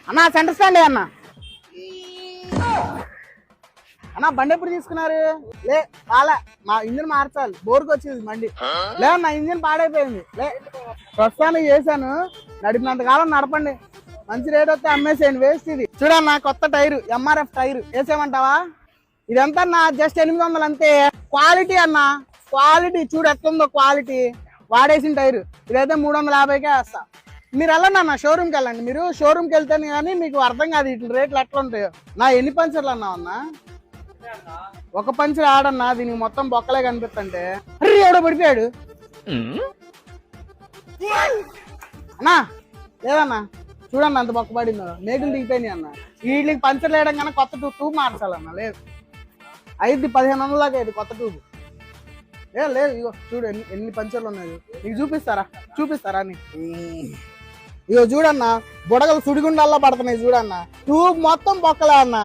అన్నా centre stand అన్న. అన్నా బండి ఎప్పుడు తీసుకున్నారు? లే బాలా మా ఇంజిన్ మార్చాలి, బోర్కి వచ్చేది బండి. లేదు నా ఇంజిన్ పాడైపోయింది. లే ప్రస్తుతానికి చేశాను, నడిపినంత కాలం నడపండి, మంచి రేట్ వస్తే అమ్మేసేయండి, వేస్ట్ ఇది. చూడన్నా కొత్త టైరు, ఎంఆర్ఎఫ్ టైరు వేసేయమంటావా? ఇదంతా నా జస్ట్ 800 అంతే. క్వాలిటీ అన్న, క్వాలిటీ చూడు ఎట్లుందో క్వాలిటీ. వాడేసిన టైరు ఇదైతే 350కే వేస్తా. మీరు వెళ్ళండి అన్న, షోరూమ్కి వెళ్ళండి. మీరు షోరూమ్కి వెళ్తేనే కానీ మీకు అర్థం కాదు ఇట్లా రేట్లు ఎట్లా ఉంటాయో. నా ఎన్ని పంచర్లు అన్నా అన్నా? ఒక పంచర్ ఆడన్నా, దీనికి మొత్తం బొక్కలే కనిపిస్తుంటే. అరే ఎవడో పడిపోయాడు అన్నా. లేదన్నా చూడన్నా అంత బొక్క పడిందో, మేకులు దిగిపోయినాయి అన్న. వీటికి పంచర్ వేయడం కన్నా కొత్త ట్యూబ్ మార్చాలన్నా. లేదు 1500 దాకా అయింది కొత్త ట్యూబ్. లేదు ఇగో చూడు ఎన్ని పంచర్లు ఉన్నాయి. నీకు చూపిస్తారా అని. ఇగో చూడన్నా, బుడగలు సుడిగుండల్లా పడుతున్నాయి చూడన్నా. ట్యూబ్ మొత్తం బొక్కలే అన్న.